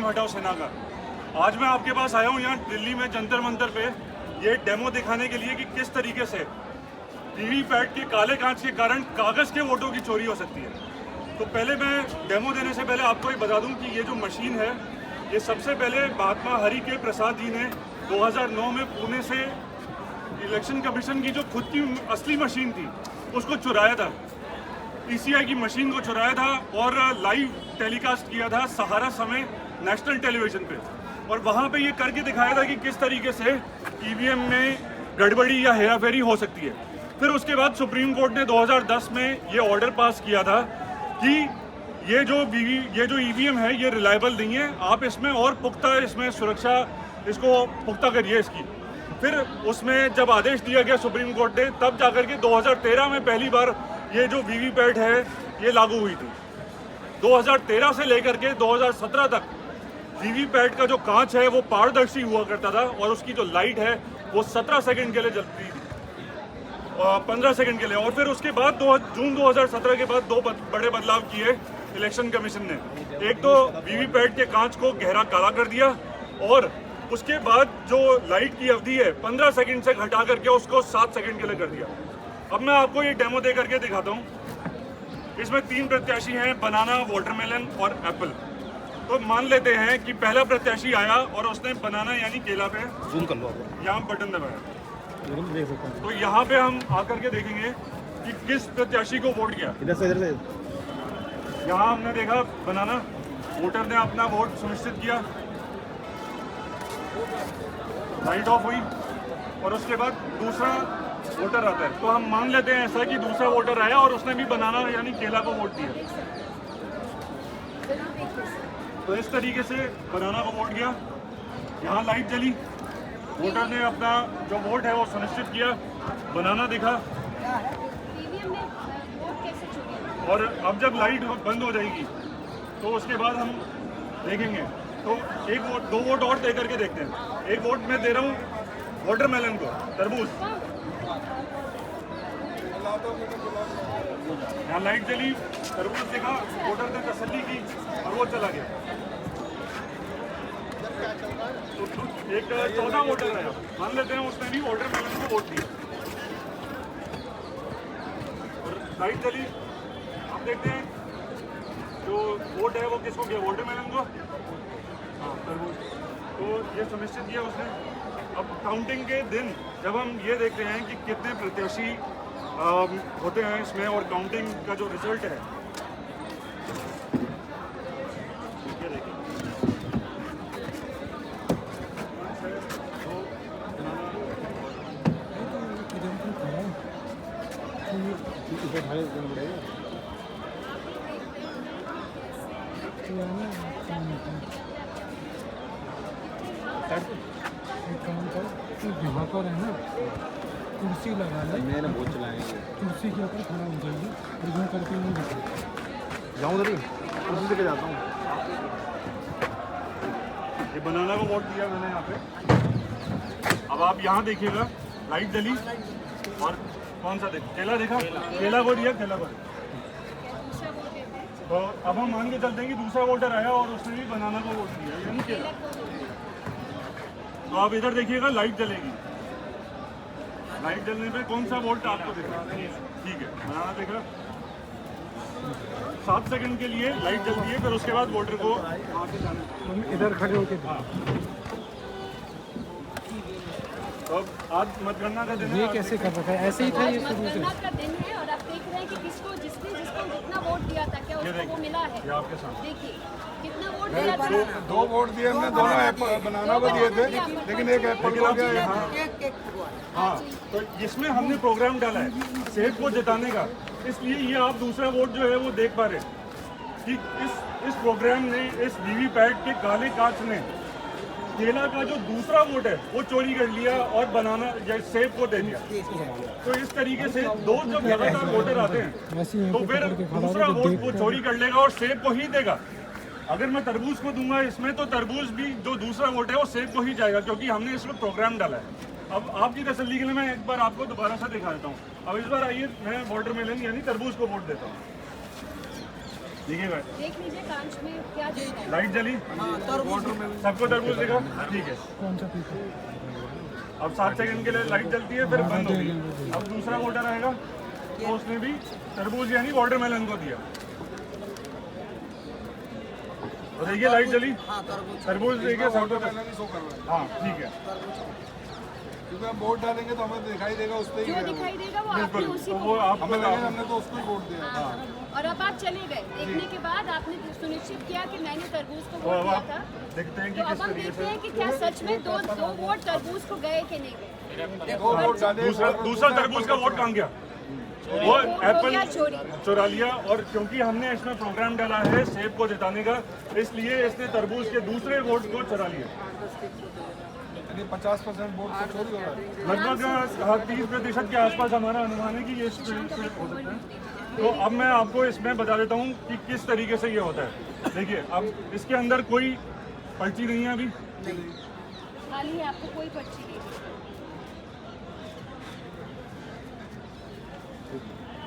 EVM हटाओ सेना का। आज मैं आपके पास आया हूँ यहाँ दिल्ली में जंतर मंतर पे ये डेमो दिखाने के लिए कि किस तरीके से वीवीपैट के काले कांच के कारण कागज़ के वोटों की चोरी हो सकती है। तो पहले मैं डेमो देने से पहले आपको ये बता दूं कि ये जो मशीन है ये सबसे पहले महात्मा हरि के प्रसाद जी ने 2009 में पुणे से इलेक्शन कमीशन की जो खुद की असली मशीन थी उसको चुराया था, ईसीआई की मशीन को चुराया था और लाइव टेलीकास्ट किया था सहारा समय नेशनल टेलीविजन पे, और वहाँ पे ये करके दिखाया था कि किस तरीके से ईवीएम में गड़बड़ी या हेराफेरी हो सकती है। फिर उसके बाद सुप्रीम कोर्ट ने 2010 में ये ऑर्डर पास किया था कि ये जो ईवीएम है ये रिलायबल नहीं है, आप इसमें और पुख्ता इसमें सुरक्षा इसको पुख्ता करिए इसकी। फिर उसमें जब आदेश दिया गया सुप्रीम कोर्ट ने, तब जाकर के 2013 में पहली बार ये जो वीवीपैट है ये लागू हुई थी। 2013 से लेकर के 2017 तक वीवीपैट का जो कांच है वो पारदर्शी हुआ करता था और उसकी जो लाइट है वो 17 सेकंड के लिए जलती थी, 15 सेकंड के लिए। और फिर उसके बाद जून 2017 के बाद दो बड़े बदलाव किए इलेक्शन कमीशन ने। एक तो वीवीपैट के कांच को गहरा काला कर दिया और उसके बाद जो लाइट की अवधि है 15 सेकंड से घटा करके उसको 7 सेकंड के लिए कर दिया। अब मैं आपको ये डेमो दे करके दिखाता हूँ। इसमें 3 प्रत्याशी हैं, बनाना, वाटरमेलन और एप्पल। तो मान लेते हैं कि पहला प्रत्याशी आया और उसने बनाना यानी केला पे जूम कर लो यहाँ बटन दबाया, देख सकते हैं। तो यहाँ पे हम आकर के देखेंगे कि किस प्रत्याशी को वोट किया। इधर से यहाँ हमने देखा बनाना, वोटर ने अपना वोट सुनिश्चित किया, लाइट ऑफ हुई और उसके बाद दूसरा वोटर आता है। तो हम मान लेते हैं ऐसा कि दूसरा वोटर आया और उसने भी बनाना यानी केला को वोट दिया। तो इस तरीके से बनाना को वोट दिया, यहाँ लाइट जली, वोटर ने अपना जो वोट है वो सुनिश्चित किया, बनाना दिखा, और अब जब लाइट बंद हो जाएगी तो उसके बाद हम देखेंगे। तो एक वोट, 2 वोट और दे करके देखते हैं। एक वोट मैं दे रहा हूँ वाटरमेलन को, तरबूज। यहाँ लाइट जली, तरबूज देखा, वोटर ने तसल्ली की और वो चला गया। तो एक 14 वोटर आया, मान लेते हैं उसने भी वाटरमेलन को वोट दिया और लाइट जली। अब देखते हैं जो वोट है वो किसको गया, वाटरमेलन को, हाँ तरबूज। तो ये सुनिश्चित किया उसने। अब काउंटिंग के दिन जब हम ये देखते हैं कि कितने प्रत्याशी होते हैं इसमें और काउंटिंग का जो रिजल्ट है, ये देखिए यहाँ पर है ना कुर्सी लगा ले, मैंने बहुत चलाएंगे, कुर्सी के ऊपर खड़ा हो जाएगी और यूँ करके नहीं दिखेगा। जाऊँ उधर ही कुर्सी लेके जाता हूँ। ये बनाना को वोट दिया मैंने यहाँ पे। अब आप यहाँ देखिएगा, लाइट जली और कौन सा देखा, केला देखा, केला को दिया, केला को। तो अब हम मान के चलते हैं कि दूसरा वोटर आया और उसने भी बनाना को वोट दिया यानी केला। तो आप इधर देखिएगा, लाइट जलेगी, लाइट जलने पे कौन सा वोट आपको देखा, ठीक है, बनाना देखा। 7 सेकंड के लिए लाइट जलती है, फिर उसके बाद वोटर को वहाँ से जाना। हम इधर खड़े होके हाँ, तो अब आज मतगणना का दिन है। ये कैसे कर रखा है, ऐसे ही था ये शुरू से। मतगणना का दिन है और आप देख रहे हैं कि जिसको जितना वोट दिया था क्या ये उसको वो मिला है। ये आपके सामने देखिए कितना वोट दिया था। 2 वोट दिए हमने, दोनों एप्पल बनाना को दिए थे, लेकिन एक एप्पल को गया यहाँ। हाँ, तो इसमें हमने प्रोग्राम डाला है सेब को जिताने का, इसलिए ये आप दूसरा वोट जो है वो देख पा रहे हैं कि इस प्रोग्राम ने, इस वीवीपैट के काले कांच ने केला का जो दूसरा वोट है वो चोरी कर लिया और बनाना या सेब को दे दिया। तो इस तरीके से दो जब लगातार वोटर आते हैं तो फिर दूसरा वोट वो चोरी कर लेगा और सेब को ही देगा। अगर मैं तरबूज को दूंगा इसमें तो तरबूज भी जो दूसरा वोट है वो सेब को ही जाएगा, क्योंकि हमने इसमें प्रोग्राम डाला है। अब आपकी तसल्ली के लिए मैं एक बार आपको दोबारा से दिखा देता हूँ। अब इस बार आइए, मैं वाटरमेलन यानी तरबूज को वोट देता हूँ। देखिएगा, देख लीजिए कांच में क्या दिखता है। लाइट जली, सबको तरबूज दिखा, ठीक है। कौन सा पीस है? अब 7 सेकंड के लिए लाइट जलती है, फिर बंद होगी। अब दूसरा वोटर आएगा तो उसने भी तरबूज यानी वाटरमेलन को दिया। तो देखिए लाइट जली, तरबूज देखिए सबको पहले नहीं शो कर रहा है हाँ ठीक है। क्योंकि हम वोट डालेंगे तो हमें दिखाई देगा उस पे ही जो है वो। दिखाई देगा वो आपने बिल्कुल, उसी तो को वो आप हमें लगे हमने तो उसको ही वोट दिया। और अब आप चले गए, देखने के बाद आपने सुनिश्चित किया कि मैंने तरबूज को तो वोट अब दिया आप था। देखते हैं तो कि अब किस हम तरीके देखते से हैं कि क्या सच में दो वोट तरबूज को गए कि नहीं गए। दो वोट डाले, दूसरा तरबूज का वोट कहाँ गया? वो हो गया एप्पल चोरी। चुरा लिया। और क्योंकि हमने इसमें प्रोग्राम डाला है सेब को जिताने का, इसलिए इसने तरबूज के दूसरे वोट को चुरा लिया। यानी 50% वोट तो चोरी हो रहा है। लगभग 30% के आसपास हमारा अनुमान है कि ये स्प्लिट हो सकता है। तो अब मैं आपको इसमें बता देता हूँ कि किस तरीके से ये होता है। देखिए, अब इसके अंदर कोई पर्ची नहीं है अभी, खाली है, आपको कोई पर्ची नहीं।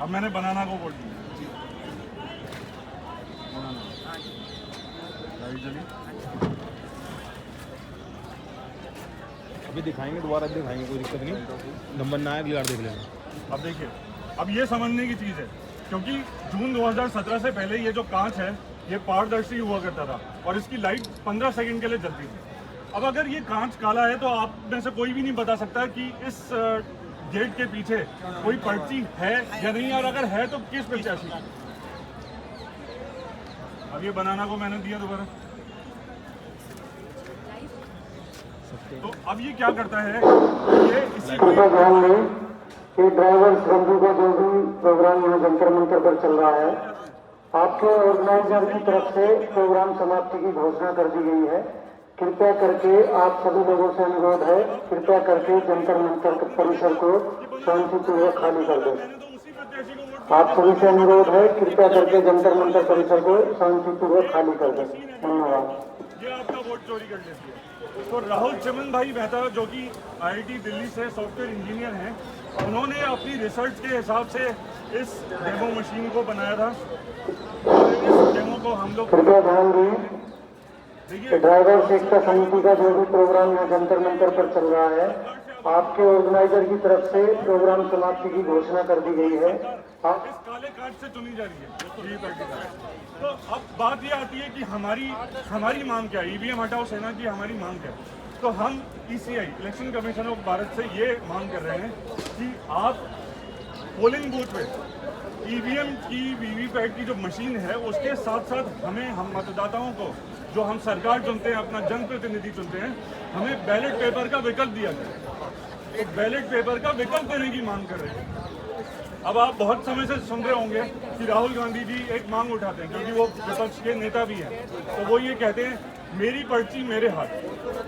अब मैंने बनाना को वोट दिया। लाइट जली, अभी दिखाएंगे, दोबारा दिखाएंगे, कोई दिक्कत नहीं। नंबर ना आए अगली बार देख लेना। अब देखिए, अब ये समझने की चीज़ है क्योंकि जून 2017 से पहले ये जो कांच है ये पारदर्शी हुआ करता था और इसकी लाइट 15 सेकंड के लिए जलती थी। अब अगर ये कांच काला है तो आप में से कोई भी नहीं बता सकता कि इस गेट के पीछे कोई पर्ची है या नहीं, और अगर है तो किस प्रत्याशी। अब ये बनाना को मैंने दिया दोबारा, तो अब ये क्या करता है, ये इसी को ध्यान दें कि ड्राइवर बंधु का जो भी प्रोग्राम यहाँ जंतर मंतर पर चल रहा है, आपके ऑर्गेनाइजर की तरफ से प्रोग्राम समाप्ति की घोषणा कर दी गई है। कृपया करके आप सभी लोगों से अनुरोध है, कृपया करके जंतर मंतर परिसर को शांतिपूर्वक खाली कर दें। मैंने तो उसी प्रत्याशी को वोट आप सभी से अनुरोध है, कृपया करके जंतर मंतर परिसर को शांतिपूर्वक खाली कर दें। धन्यवाद। ये आपका वोट चोरी कर लेती है। तो राहुल चमन भाई मेहता जो कि IIT दिल्ली से सॉफ्टवेयर इंजीनियर हैं, उन्होंने अपनी रिसर्च के हिसाब से इस डेमो मशीन को बनाया था। और इस डेमो को हम लोग कृपया ध्यान दें कि ड्राइवर एकता समिति का जो भी प्रोग्राम यहाँ जंतर मंतर पर चल रहा है, आपके ऑर्गेनाइजर की तरफ से प्रोग्राम समाप्ति की घोषणा कर दी गई है। इस काले कार्ड से चुनी जा रही है ये प्रैक्टिस। तो अब बात ये आती है कि हमारी मांग क्या है, EVM हटाओ सेना की हमारी मांग क्या है। तो हम ECI election commission of Bharat से ये मांग कर रहे हैं कि आप पोलिंग बूथ पे EVM की वीवीपैट की जो मशीन है उसके साथ साथ हम मतदाताओं को, जो हम सरकार चुनते हैं, अपना जनप्रतिनिधि चुनते हैं, हमें बैलेट पेपर का विकल्प दिया जाए। तो बैलेट पेपर का विकल्प देने की मांग कर रहे हैं। अब आप बहुत समय से सुन रहे होंगे कि राहुल गांधी जी एक मांग उठाते हैं क्योंकि वो विपक्ष के नेता भी हैं। तो वो ये कहते हैं मेरी पर्ची मेरे हाथ,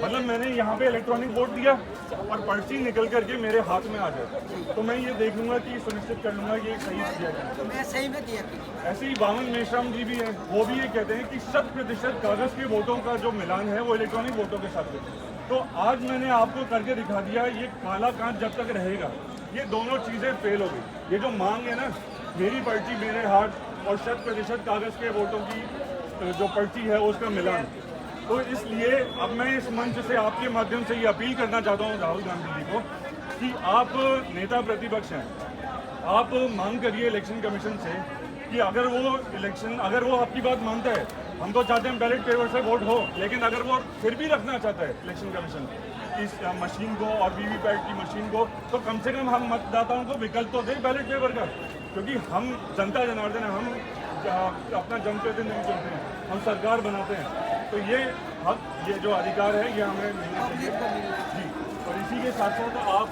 मतलब मैंने यहाँ पे इलेक्ट्रॉनिक वोट दिया और पर्ची निकल करके मेरे हाथ में आ जाए, तो मैं ये देख लूंगा कि सुनिश्चित कर लूंगा कि सही किया जाए। मैं सही में दिया। ऐसे ही बामन मेश्राम जी भी हैं, वो भी ये कहते हैं कि 100% कागज के वोटों का जो मिलान है वो इलेक्ट्रॉनिक वोटों के साथ है। तो आज मैंने आपको करके दिखा दिया, ये काला कांच जब तक रहेगा ये दोनों चीज़ें फेल हो गई। ये जो मांग है ना, मेरी पर्ची मेरे हाथ और 100% कागज के वोटों की जो पर्ची है उसका मिलान, तो इसलिए अब मैं इस मंच से आपके माध्यम से ये अपील करना चाहता हूँ राहुल गांधी जी को कि आप नेता प्रतिपक्ष हैं, आप मांग करिए इलेक्शन कमीशन से कि अगर वो आपकी बात मानता है, हम तो चाहते हैं बैलेट पेपर से वोट हो, लेकिन अगर वो फिर भी रखना चाहता है इलेक्शन कमीशन इस मशीन को और वीवीपैट की मशीन को, तो कम से कम हम मतदाताओं को विकल्प तो दें बैलेट पेपर का, क्योंकि हम जनता जनार्दन है, हम अपना जनप्रतिनिधि चुनते हैं, हम सरकार बनाते हैं, तो ये हक, ये जो अधिकार है ये हमें मिलना चाहिए जी। और इसी के साथ साथ आप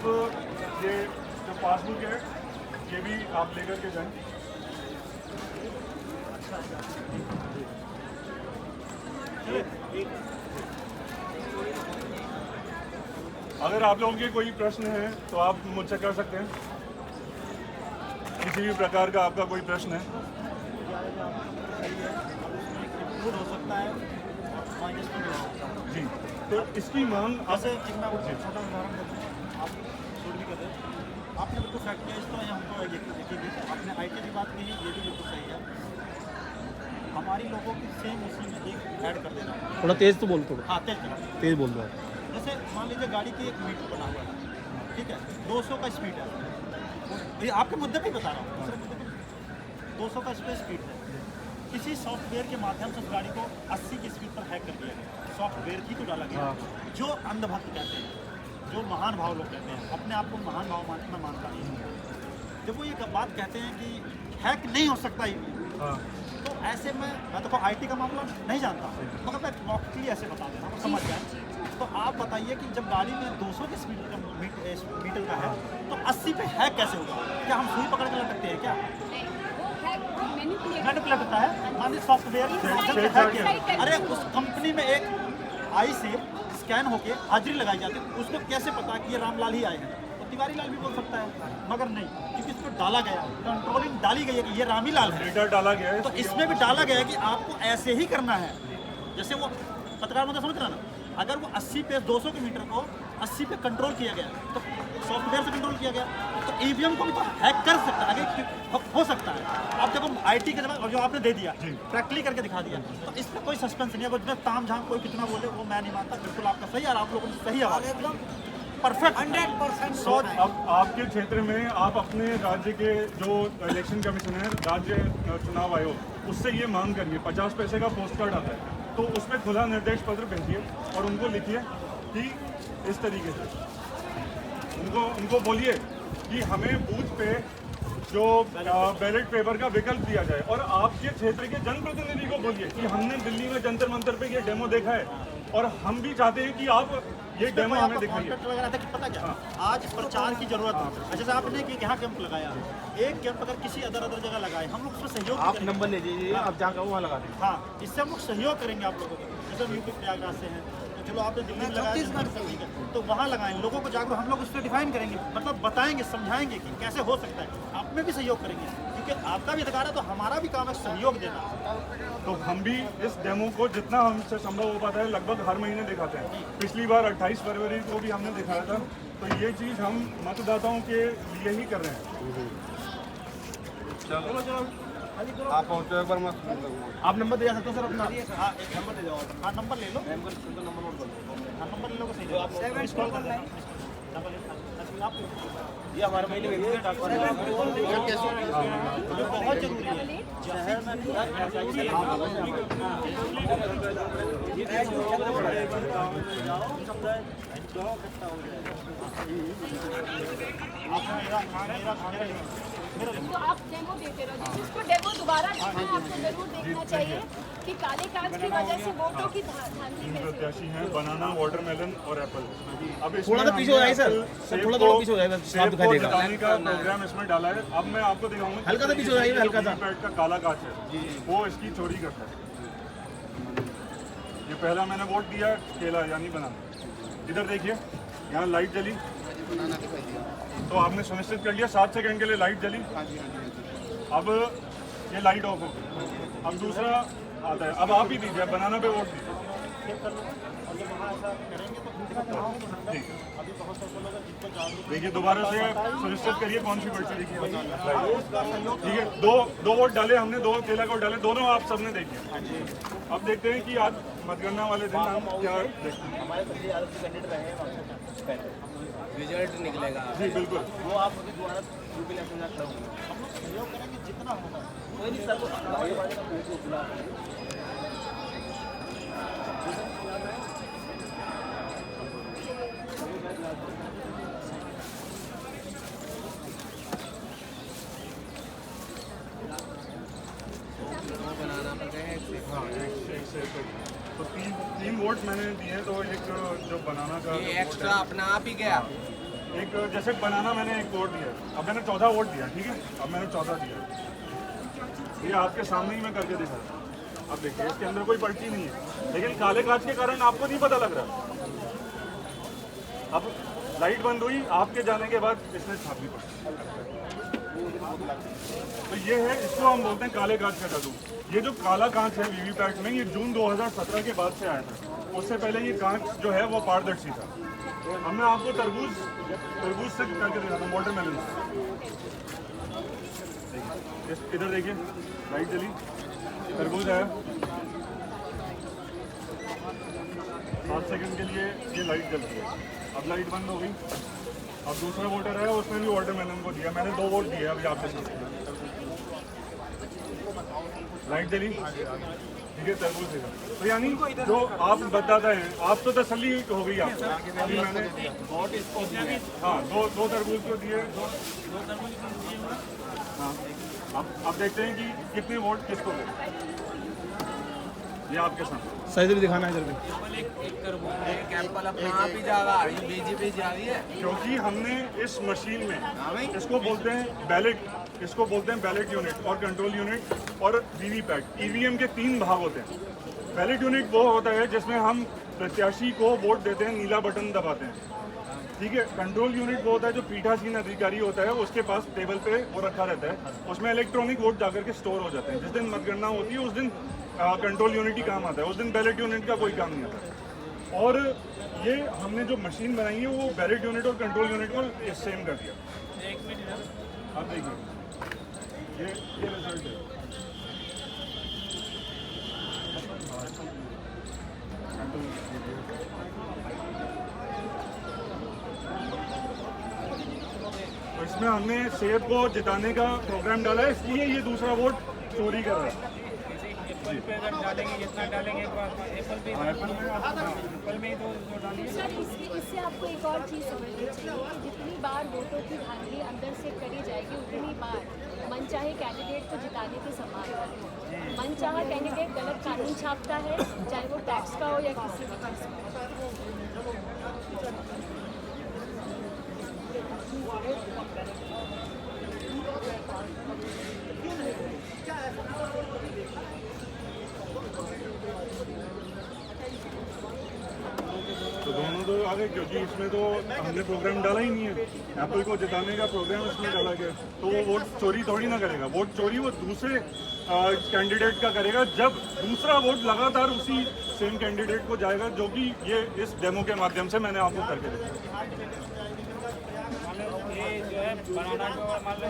ये जो पासबुक है ये भी आप लेकर के जाएं। अगर आप लोगों के कोई प्रश्न है तो आप मुझसे कर सकते हैं, किसी भी प्रकार का आपका कोई प्रश्न है। हो सकता है जी, तो इसकी मांग ऐसे एक मैं छोटा उदाहरण देता हूँ, आप शूट भी करते हैं, आपने बिल्कुल फैक्ट किया, इस तो हमको आपने IT की बात की, ये भी बिल्कुल सही है। हमारी लोगों की सेम उसी में एक ऐड कर देना। थोड़ा तेज तो बोल, थोड़ा हाँ तेज चला। तेज बोल दो। जैसे मान लीजिए गाड़ी की एक मीटर बना हुआ है, ठीक है, 200 का स्पीड है, ये आपके मुद्दे पे ही बता रहा हूँ, दूसरे मुद्दे पे 200 का स्पीड है। किसी सॉफ्टवेयर के माध्यम से उस गाड़ी को 80 की स्पीड पर हैक कर दिया गया, सॉफ्टवेयर ही तो डाला गया। जो अंधभक्त कहते हैं, जो महान भाव लोग कहते हैं, अपने आप को महान भाव मानते, मैं मानता नहीं हूँ। जब वो ये बात कहते हैं कि हैक नहीं हो सकता ईवीएम, तो ऐसे में मैं तो आईटी का मामला नहीं जानता, मगर मैं लॉजिकली ऐसे बता दे रहा हूँ, समझ जाए। तो आप बताइए कि जब गाड़ी में 200 के स्पीड का मीटर का है, तो 80 पे हैक कैसे होगा? क्या हम सुई पकड़ के लटकते हैं क्या? मैनिपुलेट होता है, मान लीजिए सॉफ्टवेयर हैक किया, अरे उस कंपनी में एक आई से स्कैन होके हाजिरी लगाई जाती है, उसको कैसे पता कि ये रामलाल ही आए हैं? तो तिवारी लाल भी बोल सकता है, मगर नहीं, क्योंकि इसको डाला गया, कंट्रोलिंग डाली गई है कि ये रामी लाल है, डेटा डाला गया है। तो इसमें भी डाला गया है कि आपको ऐसे ही करना है। जैसे वो पत्रकार मुद्दा समझ रहा ना, अगर वो 80 पे 200 के मीटर को 80 पे कंट्रोल किया गया, तो सॉफ्टवेयर से कंट्रोल किया गया, तो ईवीएम को भी तो हैक कर सकता है, आगे हो सकता है। अब जब हम आईटी के जगह जो आपने दे दिया, प्रैक्टिकली करके दिखा दिया, तो इसमें कोई सस्पेंस नहीं है। जितना ताम झाम कोई कितना बोले वो मैं नहीं मानता, बिल्कुल आपका सही, और आप लोगों ने सही आवाज़, एकदम परफेक्ट 100%। अब आपके क्षेत्र में आप अपने राज्य के जो इलेक्शन कमीशन है, राज्य चुनाव आयोग, उससे ये मांग करिए, 50 पैसे का पोस्ट कार्ड आता है, तो उसमें खुला निर्देश पत्र भेजिए और उनको लिखिए कि इस तरीके से उनको बोलिए कि हमें बूथ पे जो बैलेट पेपर का विकल्प दिया जाए, और आपके क्षेत्र के जनप्रतिनिधि को बोलिए कि हमने दिल्ली में जंतर मंतर पे ये डेमो देखा है और हम भी चाहते हैं कि आप ये डेमो हमें दिखाइए। पता क्या, आज प्रचार की जरूरत है। जैसे आपने कि यहाँ कैंप लगाया, एक कैंप अगर किसी अदर जगह लगाए, हम लोग उसमें सहयोग आप नंबर ले लीजिए, आप जहाँ कहो वहाँ लगा दें। हाँ, इससे हम लोग सहयोग करेंगे आप लोगों को। जैसे हम यूपी प्रयागराज से हैं, तो चलो आपने दिल्ली में लगाया, तो वहाँ लगाएं, लोगों को जागरूक हम लोग उस पर डिफाइन करेंगे, मतलब बताएंगे, समझाएंगे कि कैसे हो सकता है। आप में भी सहयोग करेंगे, क्योंकि आपका भी अधिकार है, तो हमारा भी काम है सहयोग देना। तो हम भी इस डेमो को जितना हमसे संभव हो पाता है लगभग हर महीने दिखाते हैं। पिछली बार 28 फरवरी को भी हमने दिखाया था, तो ये चीज़ हम मतदाताओं के लिए ही कर रहे हैं। चलो आप पहुँचो एक बार, मैं आप नंबर दे सकते हो सर अपना? हाँ, एक नंबर दे जाओ। हाँ, नंबर ले लो, नंबर नोट कर लो। हाँ, नंबर ले लो, सही है। आप मिस कॉल कर लेना। नंबर ले लो, आप ये हमारे महीने में जो बहुत जरूरी है शहर में तो आप डेमो देते रहो, जिसको डेमो दोबारा देखना है आपको जरूर देखना चाहिए कि काले कांच की वजह से वोटों की धांधली कैसे प्रत्याशी हैं बनाना, वाटरमेलन और एप्पल। अब थोड़ा सा पीछे हो जाए सर, थोड़ा पीछे हो जाए, साफ दिखाई देगा। का प्रोग्राम इसमें डाला है। अब मैं आपको दिखाऊंगा, हल्का सा पीछे हो जाइए, हल्का सा। का काला कांच है, वो इसकी चोरी करता है। ये पहला मैंने वोट दिया केला यानी बनाना। इधर देखिए, यहाँ लाइट जली, तो आपने सुनिश्चित कर लिया 7 सेकंड के लिए लाइट जली। अब ये लाइट ऑफ हो गई। अब दूसरा आता है, अब आप ही दीजिए, बनाना पे वोट दीजिए। देखिए दोबारा से सुनिश्चित करिए कौन सी पर्ची देखिए। ठीक है, दो वोट डाले हमने, 2 केला को डाले, दोनों आप सबने देखिए। अब देखते हैं कि आज मतगणना वाले दिन हम क्या देखते हैं। रिजल्ट निकलेगा जी बिल्कुल, वो आप दोबारा यूपी इलेक्शन में करोगे। हम लोग सहयोग करेंगे जितना होगा। कोई नहीं सर, भाईवाली का कोई खुला बनाना पड़ता है। हाँ एक से तो तीन वोट मैंने दिए। तो एक जो बनाना का ये एक्स्ट्रा अपना आप ही गया। एक जैसे बनाना मैंने एक वोट दिया, अब मैंने 14 वोट दिया। ठीक है, अब मैंने 14 दिया, ये आपके सामने ही मैं करके दिखा रहा हूँ। अब देखिए इसके अंदर कोई पर्ची नहीं है, लेकिन काले कांच के कारण आपको नहीं पता लग रहा। अब लाइट बंद हुई, आपके जाने के बाद इसने छापी पड़ी। तो ये है, इसको हम बोलते हैं काले कांच का जादू। ये जो काला कांच है वीवीपैट में, ये जून 2017 के बाद से आया था। उससे पहले ये कांच जो है वो पारदर्शी था। अब मैं आपको तरबूज से करके दिखाता हूँ, वाटरमेलन से। इधर देखिए, लाइट जली, तरबूज है। 7 सेकंड के लिए ये लाइट जलती है। अब लाइट बंद हो गई। अब दूसरा वोटर है, उसमें भी वाटरमेलन को दिया। मैंने 2 वोट दिए अभी आपके साथ। लाइट जली, ठीक है, तरबूज है। तो यानी जो आप बताते हैं, आप तो तसल्ली हो गई आपको। अभी मैंने हाँ दो तरबूज को दिए। हाँ, अब देखते हैं कि कितने वोट किसको गए। ये आपके साथ सही से भी दिखाना है इधर भी। कैंपल अपना आप ही जा रहा है, बीजेपी जा रही है। क्योंकि हमने इस मशीन में इसको बोलते हैं बैलेट, इसको बोलते हैं बैलेट यूनिट और कंट्रोल यूनिट और वीवीपैट। ईवीएम के 3 भाग होते हैं। बैलेट यूनिट वो होता है जिसमें हम प्रत्याशी को वोट देते हैं, नीला बटन दबाते हैं, ठीक है। कंट्रोल यूनिट वो होता है जो पीठासीन अधिकारी होता है, उसके पास टेबल पे वो रखा रहता है। उसमें इलेक्ट्रॉनिक वोट जाकर के स्टोर हो जाते हैं। जिस दिन मतगणना होती है उस दिन कंट्रोल यूनिट ही काम आता है, उस दिन बैलेट यूनिट का कोई काम नहीं आता। और ये हमने जो मशीन बनाई है वो बैलेट यूनिट और कंट्रोल यूनिट को सेम कर दिया। आप देखिए ये रिजल्ट है। तो इसमें हमने सेब को जिताने का प्रोग्राम डाला है, इसलिए ये दूसरा वोट चोरी कर रहा है। एप्पल पे अगर डालेंगे जितना डालेंगे एप्पल पे एप्पल में तो डालिए। सर इससे आपको एक और चीज़ समझनी चाहिए कि जितनी बार वोटों की धांधली अंदर से करी जाएगी उतनी बार मनचाहे कैंडिडेट को जिताने की संभावना है। मनचाहा कैंडिडेट गलत कानून छापता है, चाहे वो टैक्स का हो या किसी भी चीज़ का। तो दोनों तो आ गए, क्योंकि इसमें तो हमने प्रोग्राम डाला ही नहीं है। एप्पल को जिताने का प्रोग्राम इसमें डाला गया, तो वो वोट चोरी थोड़ी ना करेगा। वोट चोरी वो दूसरे कैंडिडेट का करेगा, जब दूसरा वोट लगातार उसी सेम कैंडिडेट को जाएगा, जो कि ये इस डेमो के माध्यम से मैंने आपको करके दिखाया। ये जो है बनाना को मान लो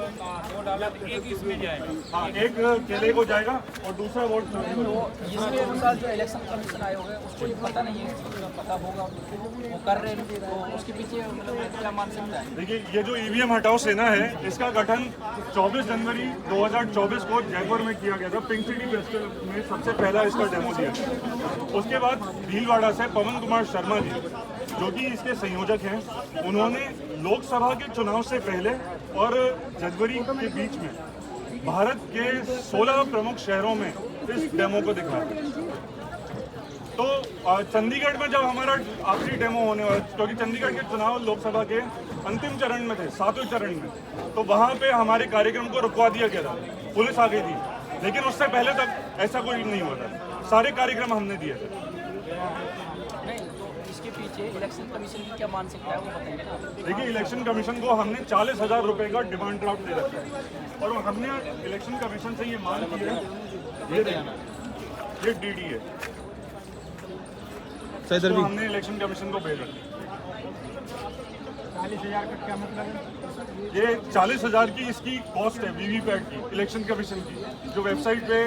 2 डाला तो एक इसमें जाएगा। हाँ, एक केले को जाएगा और दूसरा वोट इसके अनुसार जो इलेक्शन कमीशन आए होंगे उसको ये पता नहीं है, पता होगा वो कर रहे हैं, तो उसके पीछे मतलब क्या मान सकता है? देखिए, ये जो ईवीएम हटाओ सेना है, इसका गठन 24 जनवरी 2024 को जयपुर में किया गया था। पिंक सिटी फेस्टिवल में सबसे पहला इसका डेमो दिया था। उसके बाद भीलवाड़ा से पवन कुमार शर्मा जी, जो कि इसके संयोजक हैं, उन्होंने लोकसभा के चुनाव से पहले और जनवरी के बीच में भारत के 16 प्रमुख शहरों में इस डेमो को दिखाया। तो चंडीगढ़ में जब हमारा आखिरी डेमो होने वाला, क्योंकि चंडीगढ़ के चुनाव लोकसभा के अंतिम चरण में थे, 7वें चरण में, तो वहाँ पे हमारे कार्यक्रम को रुकवा दिया गया था, पुलिस आ गई थी। लेकिन उससे पहले तक ऐसा कोई नहीं हुआ था, सारे कार्यक्रम हमने दिए थे। इसके पीछे इलेक्शन कमीशन की क्या मानसिकता है वो बताइए ना। देखिए, इलेक्शन कमीशन को हमने 40,000 रुपए का डिमांड ड्राफ्ट दे रखा है, और हमने इलेक्शन कमीशन से ये मांग की है, ये डीडी है, तो हमने इलेक्शन कमीशन को भेजा। 40,000 का क्या मतलब है? ये 40,000 की इसकी कॉस्ट है वीवीपैट की, इलेक्शन कमीशन की, जो वेबसाइट पे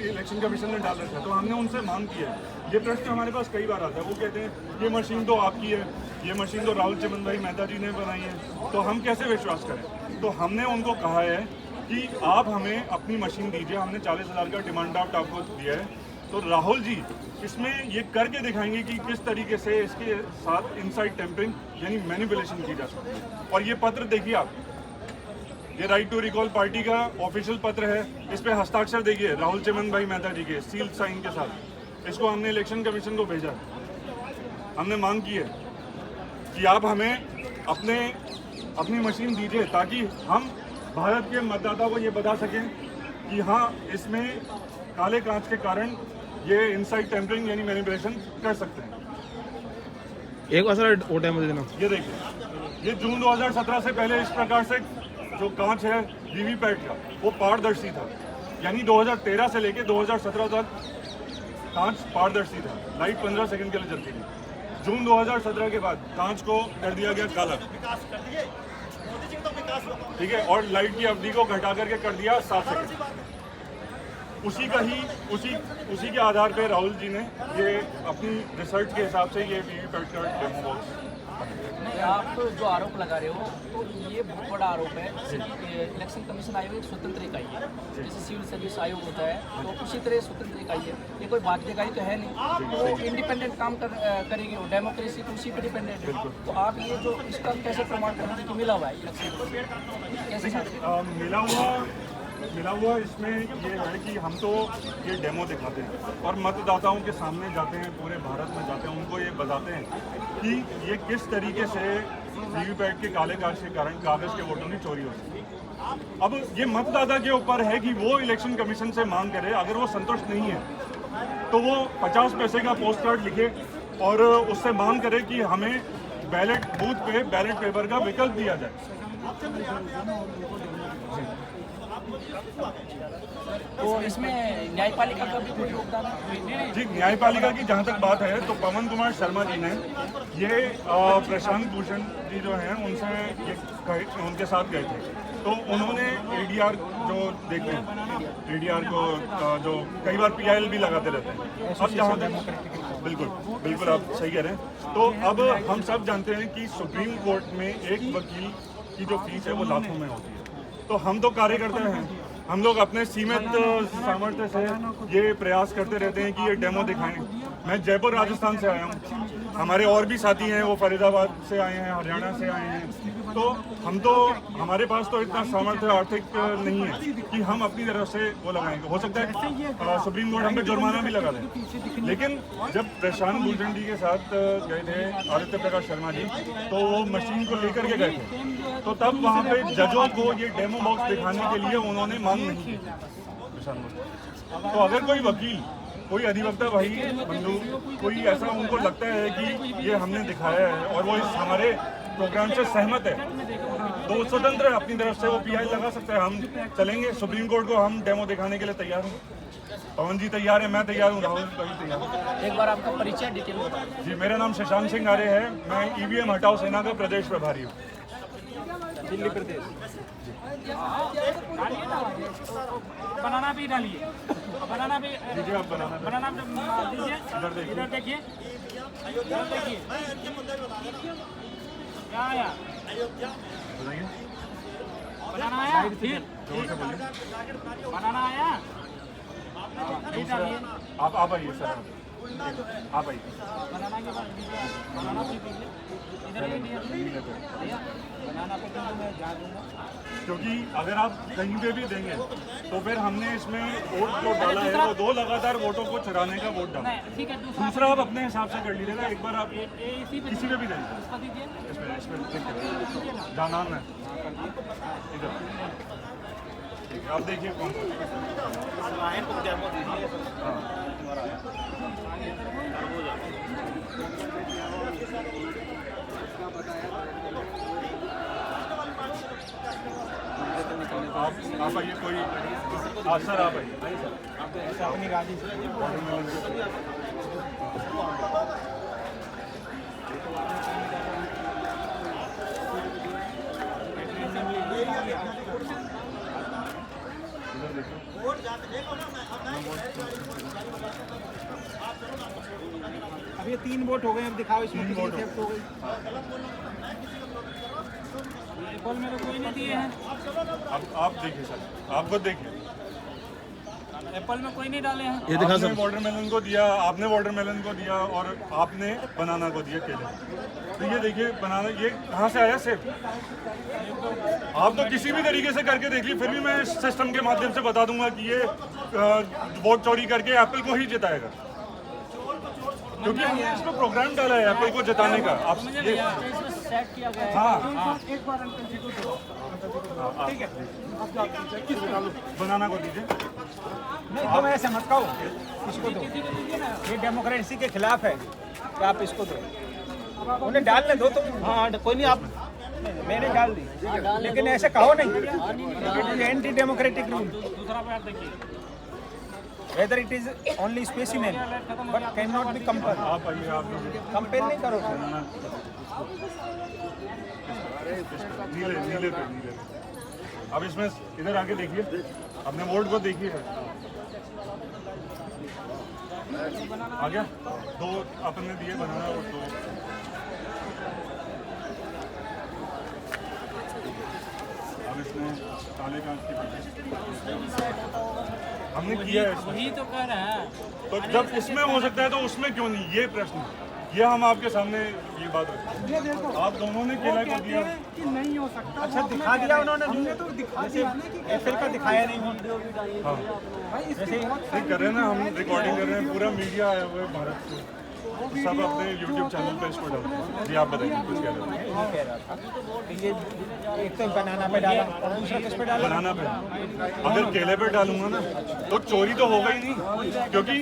इलेक्शन कमीशन ने डाला था। तो हमने उनसे मांग की है। ये प्रश्न हमारे पास कई बार आता है, वो कहते हैं ये मशीन तो आपकी है, ये मशीन तो राहुल चमन भाई मेहता जी ने बनाई है, तो हम कैसे विश्वास करें? तो हमने उनको कहा है कि आप हमें अपनी मशीन दीजिए। हमने 40,000 का डिमांड ड्राफ्ट आपको दिया है, तो राहुल जी इसमें ये करके दिखाएंगे कि किस तरीके से इसके साथ इनसाइड टेम्परिंग यानी मैनिपुलेशन की जा सकती है। और ये पत्र देखिए आप, ये राइट टू रिकॉल पार्टी का ऑफिशियल पत्र है, इस पे हस्ताक्षर देखिए राहुल चमन भाई मेहता जी के सील साइन के साथ। इसको हमने इलेक्शन कमीशन को भेजा। हमने मांग की है कि आप हमें अपनी मशीन दीजिए, ताकि हम भारत के मतदाता को ये बता सकें कि हाँ, इसमें काले कांच के कारण ये इनसाइड टेम्परिंग यानी मैनिपुलेशन कर सकते हैं। एक बार सर वो टाइम देना। ये देखिए, ये जून 2017 से पहले इस प्रकार से जो कांच है वीवीपैट का, वो पारदर्शी था। यानी 2013 से लेके 2017 तक कांच पारदर्शी था, लाइट 15 सेकंड के लिए जलती थी। जून 2017 के बाद कांच को कर दिया गया काला, ठीक है, और लाइट की अवधि को घटा करके कर दिया 7 सेकंड। उसी के आधार पे राहुल जी ने ये अपनी रिसर्च के हिसाब से ये वीवीपैट का डेमो बॉक्स। नहीं, आप जो आरोप लगा रहे हो तो ये बहुत बड़ा आरोप है। इलेक्शन कमीशन आयोग एक स्वतंत्र इकाई है, जैसे सिविल सर्विस आयोग होता है तो उसी तरह स्वतंत्र इकाई है। ये कोई बाध्यकारी तो है नहीं, तो इंडिपेंडेंट काम करेगी वो। डेमोक्रेसी तो उसी पर डिपेंडेंट है। तो आप ये जो इसका कैसे प्रमाण करेंगे कि मिला हुआ है इलेक्शन कैसे? मिला हुआ इसमें ये है कि हम तो ये डेमो दिखाते हैं और मतदाताओं के सामने जाते हैं, पूरे भारत में जाते हैं, उनको ये बताते हैं कि ये किस तरीके से वीवीपैट के काले कागज के कारण कागज़ के वोटों की चोरी हो सकती है। अब ये मतदाता के ऊपर है कि वो इलेक्शन कमीशन से मांग करे। अगर वो संतुष्ट नहीं है तो वो 50 पैसे का पोस्ट कार्ड लिखे और उससे मांग करे कि हमें बैलेट बूथ पे बैलेट पेपर का विकल्प दिया जाए। तो इसमें न्यायपालिका का भी कोई योगदान है? जी, न्यायपालिका की जहाँ तक बात है तो पवन कुमार शर्मा जी ने ये प्रशांत भूषण जी जो हैं उनके साथ गए थे, तो उन्होंने एडीआर जो देखे एडीआर को जो कई बार पीआईएल भी लगाते रहते हैं। अब जहाँ तक बिल्कुल आप सही कह रहे हैं। तो अब हम सब जानते हैं कि सुप्रीम कोर्ट में एक वकील की जो फीस है वो लाखों में होती है। तो हम तो कार्यकर्ता हैं, हम लोग अपने सीमित सामर्थ्य से ये प्रयास करते रहते हैं कि ये डेमो दिखाएं। मैं जयपुर राजस्थान से आया हूँ, हमारे और भी साथी हैं वो फरीदाबाद से आए हैं, हरियाणा से आए हैं। तो हमारे पास तो इतना सामर्थ्य आर्थिक नहीं है कि हम अपनी तरफ से वो लगाएंगे। हो सकता है सुप्रीम कोर्ट हम पे जुर्माना भी लगा दें। लेकिन जब प्रशांत भूषण जी के साथ गए थे आदित्य प्रकाश शर्मा जी, तो वो मशीन को लेकर के गए थे, तो तब वहाँ पे जजों को ये डेमो बॉक्स दिखाने के लिए उन्होंने मांग नहीं की प्रशांत। तो अगर कोई वकील, कोई अधिवक्ता भाई बंधु, कोई ऐसा उनको लगता है कि ये हमने दिखाया है और वो इस हमारे प्रोग्राम से सहमत है, तो वो स्वतंत्र है, अपनी तरफ से वो पीआई लगा सकता है। हम चलेंगे सुप्रीम कोर्ट को, हम डेमो दिखाने के लिए तैयार हैं। पवन जी तैयार है, मैं तैयार हूँ, राहुल भाई तैयार है। एक बार आपका परिचय डिटेल बताओ। जी, मेरा नाम शशांक सिंह आर्य है, मैं ईवीएम हटाओ सेना का प्रदेश प्रभारी हूँ, दिल्ली प्रदेश। बनाना भी डालिए, बनाना भी दीजिए आप बनाना दीजिए। इधर देखिए, क्या आया? बनाना आया, फिर बनाना आया। आप आइए सर, आप आइए। बनाना के बाद बनाना भी दीजिए, इधर बनाना को मैं जा दूंगा, क्योंकि अगर आप कहीं पे भी देंगे तो फिर हमने इसमें वोट जो डाला है वो 2 लगातार वोटों को चुराने का वोट डाला। ठीक है। दूसरा आप अपने हिसाब से कर लीजिएगा, एक बार आप किसी पे भी देंगे इसमें जहाँ नाम है इधर, ठीक है। आप देखिए कौन आप आइए, कोई सर आप आइए सर, अपनी गाड़ी से अब ये 3 वोट हो गए, अब दिखाओ इसमें कितनी थेफ्ट हो गई। एप्पल में तो कोई नहीं दिए हैं। अब आप देखिए सर, आप खुद देखिए, एप्पल में कोई नहीं डाले हैं। ये दिखा आपने सर, वाटरमेलन को दिया, आपने वाटरमेलन को दिया और आपने बनाना को दिया केले। तो ये देखिए बनाना, ये कहाँ से आया सेब? आप तो किसी भी तरीके से करके देख लीजिए, फिर भी मैं इस सिस्टम के माध्यम से बता दूंगा कि ये वोट चोरी करके एप्पल को ही जिताएगा, क्योंकि हमने इसमें प्रोग्राम डाला है एप्पल को जिताने का। आप ये सेट किया गया है। हाँ, एक बार ठीक है, बनाना को दीजिए। नहीं तुम ऐसे मत कहो, इसको दो, ये डेमोक्रेसी के खिलाफ है कि आप इसको दो, उन्हें डालने दो तुम। हाँ कोई नहीं, आप मैंने डाल दी, लेकिन ऐसे कहो नहीं, एंटी डेमोक्रेटिक रूल। दूसरा बात देखिए, whether it is only specimen but cannot be compared। आप आइए, आप कंपेयर नहीं करो सर। नीले पे। अब इसमें इधर आके देखिए, अपने वोट को देखिए। आ गया 2 अपने दिए बनाना और 2 अब इसमें काले कांच की हमने किया है वही तो कह रहे हैं। तो जब इसमें हो सकता है तो उसमें क्यों नहीं, ये प्रश्न है। ये हम आपके सामने ये बात रखते हैं। आप दोनों ने केला को दिया कि नहीं हो सकता। अच्छा दिखा दिया उन्होंने, तो दिखा दिया एफएल का दिखाया नहीं। हाँ नहीं कर रहे हैं ना, हम रिकॉर्डिंग कर रहे हैं, पूरा मीडिया आया हुआ है भारत से, सब अपने YouTube चैनल पे इसको डालते हैं। जी आप बताइए कुछ कह रहे हैं। एक तो बनाना पे डाला और दूसरा किस पे डाला? बनाना पे। अगर केले पे डालूंगा ना तो चोरी तो होगा ही नहीं, क्योंकि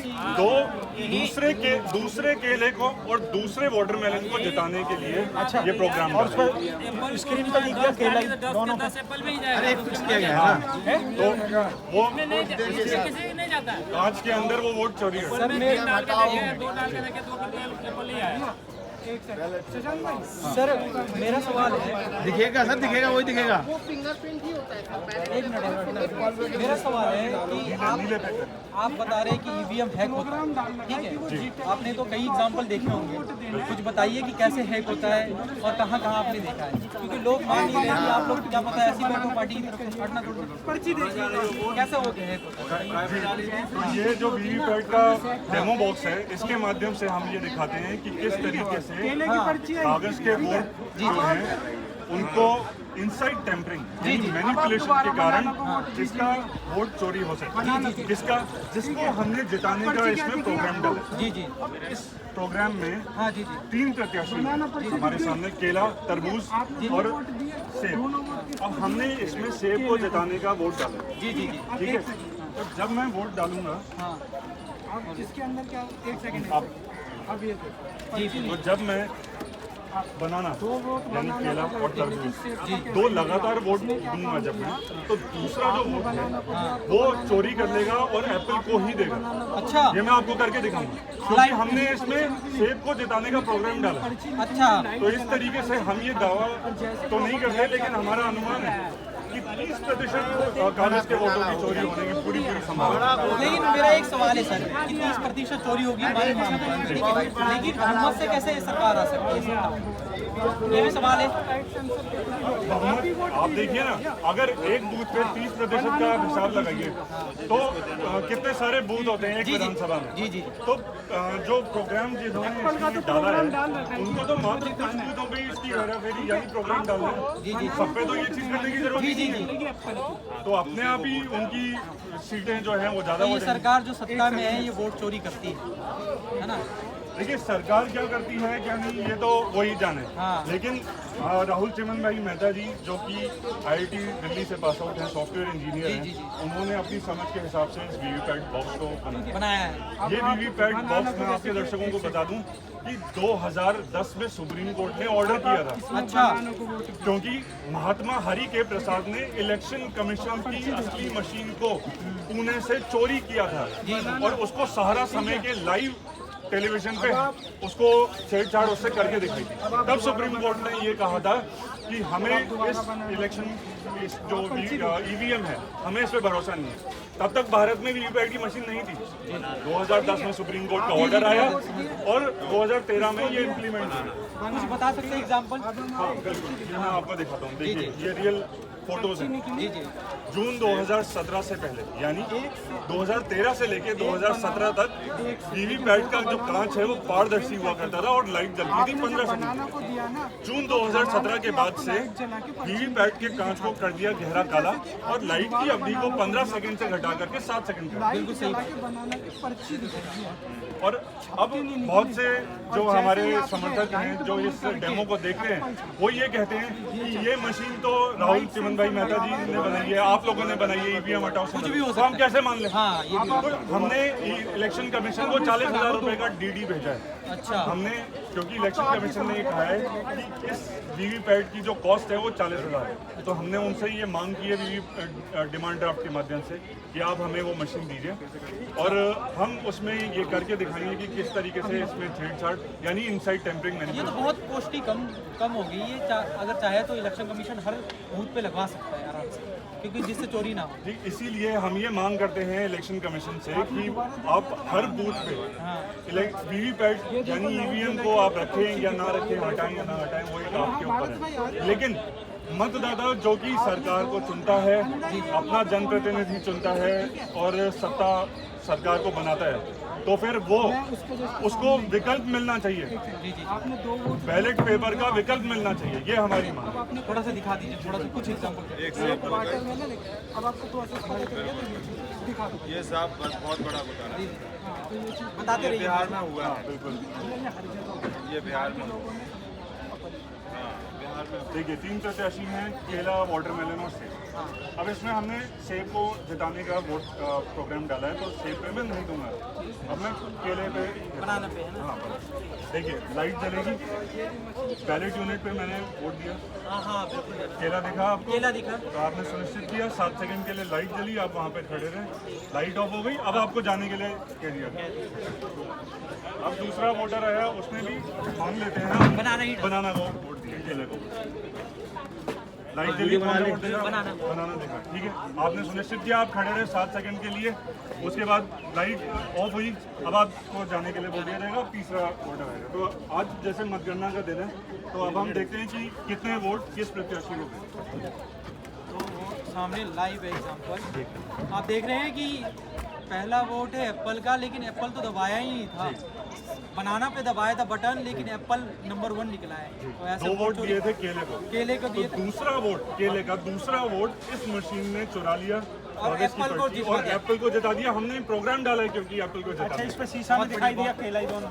दूसरे केले को और दूसरे वाटरमेलन को जिताने के लिए ये प्रोग्राम और स्क्रीन पर दिख गया केला दोनों का। अरे एक फिक्स किया गया है ना, तो वो कांच के अंदर वो वोट चोरी है। सर मेरा सवाल है, दिखेगा सर, दिखेगा वही दिखेगा। एक मिनट मेरा सवाल है कि आप बता रहे हैं कि ईवीएम हैक होता है, ठीक है? आपने तो कई एग्जांपल देखे होंगे, कुछ बताइए कि कैसे हैक होता है और कहाँ कहाँ आपने देखा है, क्योंकि लोग मान नहीं रहे हैं कि आप लोग क्या पता ऐसी बैठो पार्टी की तरफ से फाड़ना थोड़ी पर्ची देखिए कैसे हो गया हैक होता है। तो ये जो वीवीपैट का डेमो बॉक्स है, इसके माध्यम से हम ये दिखाते हैं कि किस तरीके से कागज के वोट जो हैं उनको इनसाइड टेम्परिंग मैनिपुलेशन के कारण इसका वोट चोरी हो सकता है, जिसको हमने जिताने का इसमें प्रोग्राम डाला। जी जी इस प्रोग्राम में हाँ जी 3 प्रत्याशी हमारे सामने, केला, तरबूज और सेब। अब हमने इसमें सेब को जिताने का वोट डाला। जी जी जी ठीक है, तो जब मैं वोट डालूंगा अब इसके अंदर क्या 1 सेकंड अब ये तो जब मैं बनाना यानी केला और तरबूज 2 लगातार वोट दूंगा जब मैं, तो दूसरा जो वोट है वो चोरी कर लेगा और एप्पल को ही देगा। अच्छा ये मैं आपको करके दिखाऊंगा, क्योंकि हमने इसमें सेब को जिताने का प्रोग्राम डाला। अच्छा तो इस तरीके से हम ये दावा तो नहीं करते, लेकिन हमारा अनुमान है कि 30% कांग्रेस के वोटों की चोरी होने की पूरी संभावना। लेकिन मेरा एक सवाल है सर कि 30% चोरी होगी, लेकिन हुकूमत से कैसे सरकार आ सकती है? ये भी सवाल है। आप देखिए ना, अगर एक बूथ पे 30% का आप हिसाब लगाइए तो कितने सारे बूथ होते हैं एक विधानसभा में। जी जी तो जो प्रोग्राम जिन्होंने इसमें डाला है उनको तो मात्र कुछ बूथों पे इसकी हेराफेरी यानी प्रोग्राम डालना है। सब पे तो ये चीज करने की जरूरत नहीं है। तो अपने आप ही उनकी सीटें जो हैं वो ज्यादा ये सरकार जो सत्ता में है ये वोट चोरी करती है ना? देखिए सरकार क्या करती है क्या नहीं ये तो वही जाने। लेकिन राहुल चिमन भाई मेहता जी जो कि IIT दिल्ली से पास आउट हैं, सॉफ्टवेयर इंजीनियर हैं, उन्होंने अपनी समझ के हिसाब से इस वीवीपैट बॉक्स को बनाया है। ये वीवीपैट बॉक्स मैं आपके दर्शकों को बता दूं कि 2010 में सुप्रीम कोर्ट ने ऑर्डर किया था। अच्छा क्योंकि महात्मा हरि के प्रसाद ने इलेक्शन कमीशन की असली मशीन को पुणे से चोरी किया था और उसको सहारा समय के लाइव टेलीविजन पे उसको छेड़छाड़ उससे करके दिखाई थी। तब सुप्रीम कोर्ट ने ये कहा था कि हमें इस इलेक्शन जो EVM है हमें इस पे भरोसा नहीं है। तब तक भारत में वीवीपैट की मशीन नहीं थी। 2010 में सुप्रीम कोर्ट का ऑर्डर आया और 2013 में ये इम्प्लीमेंट हुआ। कुछ बता सकते हैं एग्जाम्पल? हाँ बिल्कुल, ये मैं आपको दिखाता हूँ। देखिए ये रियल फोटोज हैं जून 2017 से पहले, यानी 2013 से लेके 2017 तक वीवीपैट का जो कांच है वो पारदर्शी हुआ करता था और लाइट जलती थी 15 सेकंड। जून 2017 के बाद से वीवीपैट के कांच को कर दिया गहरा काला और लाइट की अवधि को 15 सेकंड से घटा करके 7 सेकंड कर दिया। बिल्कुल सही। और अब बहुत से जो हमारे समर्थक हैं जो इस डेमो को देखते हैं वो ये कहते हैं कि ये मशीन तो राहुल चिमन भाई मेहता जी ने बनाई है, आप लोगों ने बनाई है, EVM हटाओ कुछ भी हो सकता है, हम कैसे मान लें? हाँ, ये भी तो हमने इलेक्शन कमीशन को 40,000 रुपए का DD भेजा है अच्छा। हमने क्योंकि इलेक्शन कमीशन ने ये कहा है कि इस वीवीपैट की जो कॉस्ट है वो 40,000 है, तो हमने उनसे ये मांग की है डिमांड ड्राफ्ट के माध्यम से कि आप हमें वो मशीन दीजिए, और हम उसमें ये करके दिखाएंगे कि किस तरीके से इसमें छेड़छाड़ यानी इनसाइड टेम्परिंग ये तो मैन्युफैक्चरिंग। बहुत कॉस्टली कम होगी ये। अगर चाहे तो इलेक्शन कमीशन हर बूथ पे लगवा सकता है आराम से, क्योंकि जिससे चोरी ना हो। जी, इसीलिए हम ये मांग करते हैं इलेक्शन कमीशन से कि आप हर बूथ पे वीवीपैट यानी ईवीएम को आप रखें या ना रखें, हटाएं या ना हटाएं, वो एक आपके ऊपर है। लेकिन मतदाता जो कि सरकार को चुनता है, अपना जनप्रतिनिधि चुनता है और सत्ता सरकार को बनाता है, तो फिर वो उसको विकल्प मिलना चाहिए, बैलेट पेपर का विकल्प मिलना चाहिए, ये हमारी मांग है। आपने थोड़ा सा दिखा दीजिए, थोड़ा सा कुछ एग्जाम्पल। ये साहब बहुत बड़ा घोटाला बताते रहिए। बिहार में हुआ है। बिल्कुल, ये बिहार में बिहार में देखिए 3 प्रत्याशी हैं, केला, वाटरमेलन और सेब। अब इसमें हमने सेब को जिताने का वोट प्रोग्राम डाला है, तो सेब पे मैं नहीं दूंगा, अब मैं केले पे बनाना पे है ना। हाँ, देखिए लाइट जलेगी, बैलेट यूनिट पे मैंने वोट दिया, हाँ बिल्कुल। केला दिखा आपको, केला दिखा। तो आपने सुनिश्चित किया 7 सेकंड के लिए लाइट जली, आप वहाँ पे खड़े रहे, लाइट ऑफ हो गई, अब आपको जाने के लिए कह दिया। अब दूसरा वोटर आया, उसने भी मान लेते हैं बनाना को वोट दिया, केले को लाइट जली, बनाना देखा, ठीक है, आपने सुनिश्चित किया, आप खड़े रहे 7 सेकंड के लिए, उसके बाद लाइट ऑफ हुई, अब आपको जाने के लिए वोट दिया जाएगा, तीसरा वोटर आएगा। तो आज जैसे मतगणना का दिन है, तो अब हम देखते हैं कि कितने वोट किस प्रत्याशी को गए। तो सामने लाइव एग्जाम्पल आप देख रहे हैं कि पहला वोट है एप्पल का, लेकिन एप्पल तो दबाया ही नहीं था, बनाना पे दबाया था बटन, लेकिन एप्पल नंबर 1 निकला है। तो ऐसे 2 वोट दिए थे केले को दिए तो थे। दूसरा वोट केले का, दूसरा वोट इस मशीन ने चुरा लिया और एप्पल को जिता और दिया। एप्पल को जिता दिया। हमने प्रोग्राम डाला है क्योंकि एप्पल को जिता अच्छा, दिया। इस पे शीशा में दिखाई दिया केला ही दोनों।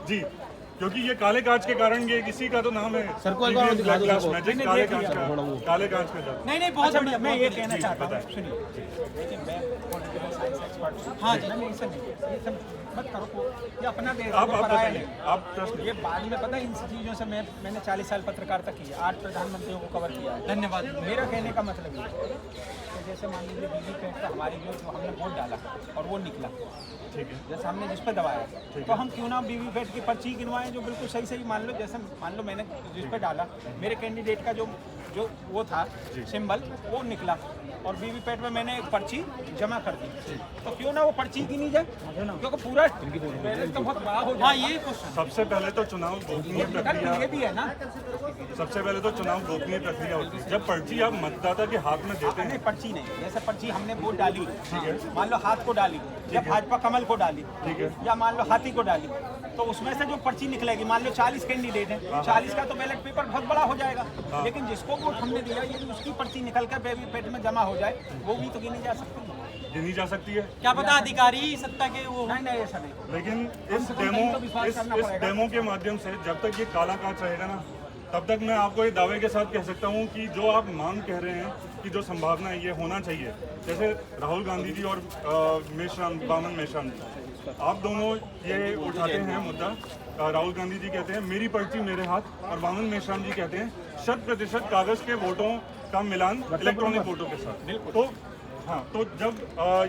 जी, क्योंकि ये काले कांच के कारण, ये किसी का तो नाम है ग्लास मैजिक, काले कांच का जादू। नहीं बहुत बढ़िया। मैं ये कहना चाहता हूँ, सुनिए, देखिए मैं पॉलिटिकल साइंस एक्सपर्ट। हाँ जी। मैंने इसे नहीं, ये सब मत करो, ये अपना देश आप को पराया बताइए, है। आप प्रश्न। ये बाद में पता है, इन चीज़ों से मैंने 40 साल पत्रकारिता की है, 8 प्रधानमंत्रियों को कवर किया है। धन्यवाद। मेरा कहने का मतलब ये है कि जैसे मान लीजिए वीवीपैट का हमारी जो हमने वोट डाला और वो निकला, ठीक है, जैसे हमने जिस पे दबाया, तो हम क्यों ना वीवीपैट की पर्ची गिनवाएं जो बिल्कुल सही मान लो, जैसे मान लो मैंने जिस पे डाला, मेरे कैंडिडेट का जो वो था सिंबल, वो निकला, और वीवीपैट में मैंने एक पर्ची जमा कर दी, तो क्यों ना वो पर्ची गिनी जाए, क्योंकि पूरा बैलेट तो बहुत बड़ा हो जाए। हाँ, ये क्वेश्चन। सबसे पहले तो चुनाव गोपनीय प्रक्रिया, ये भी है ना, सबसे पहले तो चुनाव गोपनीय प्रक्रिया होती है। जब पर्ची आप मतदाता के हाथ में देते नहीं हैं, पर्ची नहीं, जैसे पर्ची हमने वोट डाली, मान लो हाथ को डाली, या भाजपा कमल को डाली, ठीक है, या मान लो हाथी को डाली, तो उसमें से जो पर्ची निकलेगी, मान लो 40 कैंडिडेट हैं, 40 का तो बैलेट पेपर बहुत बड़ा हो जाएगा, लेकिन जिसको वोट हमने दिया, यदि उसकी पर्ची निकल कर वीवीपैट में जमा हो जाए, वो भी तो गिनी जा सकती है। गिनी जा सकती है। क्या पता अधिकारी सत्ता के वो। नहीं ऐसा नहीं। लेकिन इस तो नहीं तो विश्वास इस करना इस पड़ेगा। डेमो के माध्यम से जब तक ये काला कांच रहेगा ना, तब तक मैं आपको ये दावे के साथ कह सकता हूँ कि जो आप मांग कह रहे हैं कि जो संभावना है ये होना चाहिए, जैसे राहुल गांधी जी और बामन मेश्राम जी, आप दोनों ये उठाते हैं मुद्दा। राहुल गांधी जी कहते हैं मेरी पर्ची मेरे हाथ, और बामन मेश्राम जी कहते हैं 100% कागज के वोटों का मिलान इलेक्ट्रॉनिक वोटों के साथ। तो हाँ, तो जब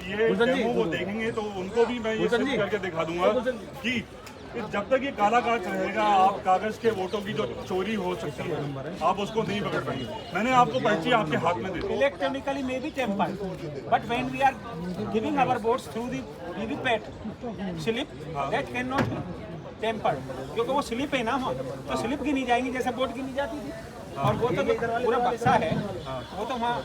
ये डेमो वो देखेंगे तो उनको भी मैं ये सिद्ध करके दिखा दूंगा कि जब तक ये काला कांच रहेगा, आप कागज के वोटों की जो चोरी हो सकती है, आप उसको नहीं पकड़ पाएंगे। मैंने आपको पर्ची आपके हाथ में दे दी। Electronically may be tampered, but when we are giving our votes through the VVPAT slip, that cannot be tampered, क्योंकि वो स्लिप है ना, तो स्लिप गिनी जाएंगी जैसे वोट गिनी जाती थी, और वो तो पूरा बक्सा है, वो तो वहाँ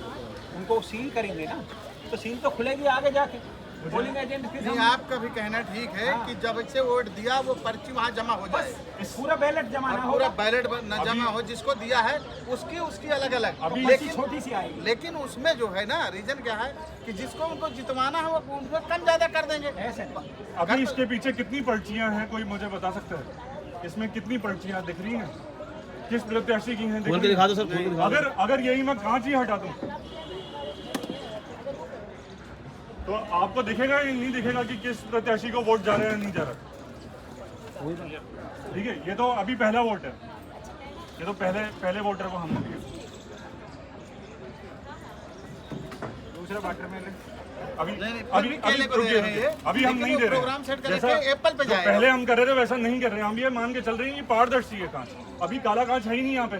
उनको सील करेंगे ना, तो सील तो खुलेगी आगे जाके। पोलिंग एजेंट नहीं, आपका भी कहना ठीक है कि जब से वोट दिया वो पर्ची वहाँ जमा हो जाए, पूरा बैलेट जमा ना पूरा होगा, बैलेट न जमा हो, जिसको दिया है उसकी अलग अलग, लेकिन छोटी सी आएगी। लेकिन उसमें जो है ना, रीजन क्या है कि जिसको उनको जितवाना है वो उनको कम ज्यादा कर देंगे। ऐसे अभी इसके पीछे कितनी पर्चियां हैं, कोई मुझे बता सकता है? इसमें कितनी पर्चियां दिख रही हैं, किस प्रत्याशी की हैं? खोल के दिखा दो सर, खोल के दिखा दो। अगर यही मैं कांच ही हटा दूं तो आपको दिखेगा या नहीं दिखेगा कि किस प्रत्याशी को वोट जा रहा है या नहीं जा रहा? ठीक है, ये तो अभी पहला वोट है, ये तो पहले वोटर को हमने दिया। दूसरा वाटर में अभी नहीं, अभी केले को दे रहे हैं। अभी हम लेकिन नहीं वो दे रहे प्रोग्राम सेट करके जैसा एप्पल पे जो जाएगा। पहले हम कर रहे थे वैसा नहीं कर रहे हैं। हम ये मान के चल रहे हैं कि पारदर्शी है कांच, अभी काला कांच है ही नहीं यहाँ पे।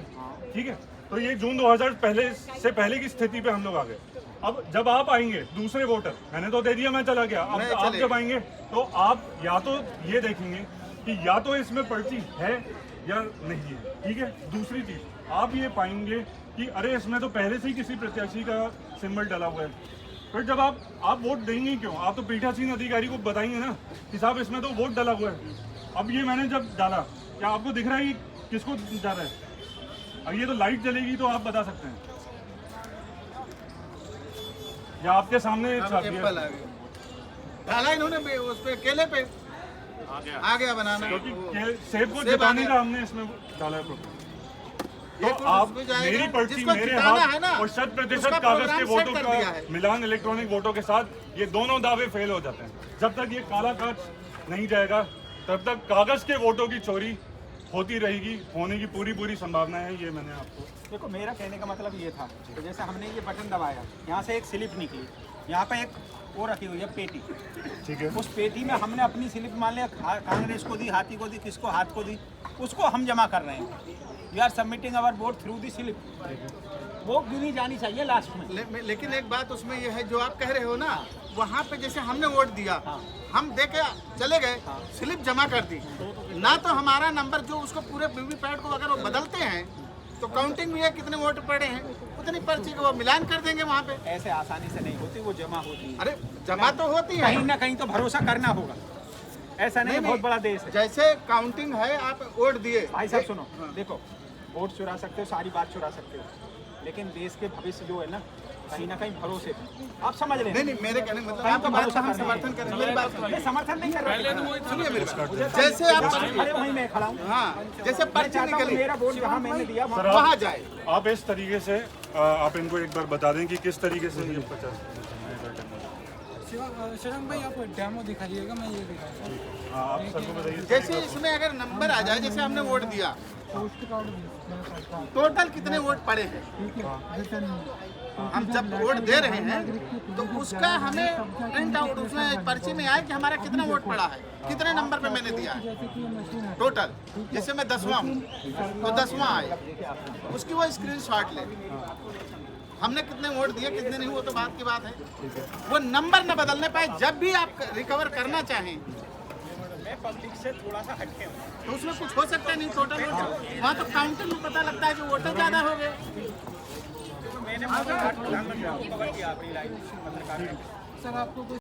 ठीक है, तो ये जून 2000 पहले की स्थिति पे हम लोग आ गए। अब जब आप आएंगे दूसरे वोटर, मैंने तो दे दिया, मैं चला गया। अब आप जब आएंगे तो आप या तो ये देखेंगे कि या तो इसमें पर्ची है या नहीं है। ठीक है, दूसरी चीज आप ये पाएंगे कि अरे इसमें तो पहले से ही किसी प्रत्याशी का सिंबल डला हुआ है। फिर जब आप वोट देंगे क्यों? आप तो पीठासीन अधिकारी को बताएंगे ना कि साहब इसमें तो वोट डला हुआ है। अब ये मैंने जब डाला, क्या आपको दिख रहा है कि किसको जा रहा है? अब ये तो लाइट जलेगी तो आप बता सकते हैं, या आपके सामने एप्पल आ गया, डाला इन्होंने उस पे केले पे आ गया बनाना। क्योंकि सेब को जिताने का हमने इसमें डाला है। तो आप मेरी पर्ची मेरे हाथ और 100% कागज के वोटों का मिलान इलेक्ट्रॉनिक वोटों के साथ, ये दोनों दावे फेल हो जाते हैं। जब तक ये काला कांच नहीं जाएगा तब तक कागज के वोटों की चोरी होती रहेगी, होने की पूरी संभावना है। ये मैंने आपको देखो, मेरा कहने का मतलब ये था कि जैसे हमने ये बटन दबाया, यहाँ से एक स्लिप निकली, यहाँ पे एक वो रखी हुई है पेटी। ठीक है, उस पेटी में हमने अपनी स्लिप मान लिया, कांग्रेस को दी, हाथी को दी, किसको हाथ को दी, उसको हम जमा कर रहे हैं। We are submitting our vote through the slip, वो गिनी जानी चाहिए लास्ट में। लेकिन एक बात उसमें ये है जो आप कह रहे हो ना, वहाँ पे जैसे हमने वोट दिया, हम दे के चले गए, स्लिप जमा कर दी ना, तो हमारा नंबर जो उसको पूरे वीवीपैट को अगर वो बदलते हैं तो काउंटिंग में कितने वोट पड़े हैं उतनी पर्ची को वो मिलान कर देंगे वहाँ पे। ऐसे आसानी से नहीं होती, वो जमा होती है। अरे जमा तो होती है, कहीं ना कहीं तो भरोसा करना होगा, ऐसा नहीं, बहुत बड़ा देश है। जैसे काउंटिंग है, आप वोट दिए। भाई साहब सुनो, देखो, वोट चुरा सकते हो, सारी बात चुरा सकते हो, लेकिन देश के भविष्य जो है ना, कहीं ना कहीं भरोसे आप समझ रहे हैं। नहीं, मेरे कहने मतलब आपका बात का हम समर्थन करें, मेरी बात सुनिए। समर्थन नहीं कर रहे, सुनिए मेरी बात। जैसे आप अरे वहीं मैं खड़ा हूँ। हाँ, जैसे पर्ची निकली, मेरा वोट जहाँ मैंने दिया वहाँ जाए। आप इस तरीके से आप इनको एक बार बता दें कि किस तरीके से ये 50 शरंग भाई आप डेमो दिखाइएगा, मैं ये दिखाऊंगा। हाँ, आप सबको बताइए। जैसे इसमें अगर नंबर आ जाए, जैसे हमने वोट दिया, टोटल कितने वोट पड़े हैं, हम जब वोट दे रहे हैं तो उसका हमें प्रिंट आउट उसमें पर्ची में आए कि हमारा कितना वोट पड़ा है, कितने नंबर पे मैंने दिया है टोटल। जैसे मैं 10वां हूँ तो 10वां आए, उसकी वो स्क्रीनशॉट ले, हमने कितने वोट दिए कितने नहीं, वो तो बात की बात है। वो नंबर न बदलने पाए, जब भी आप रिकवर करना चाहें पब्लिक से थोड़ा सा हटके हूँ, तो उसमें कुछ हो सकता नहीं। टोटल वहाँ तो काउंटिंग में पता लगता है कि वोटर ज़्यादा हो गए। मैंने प्रधानमंत्री को कवर किया अपनी लाइफ। सर आपको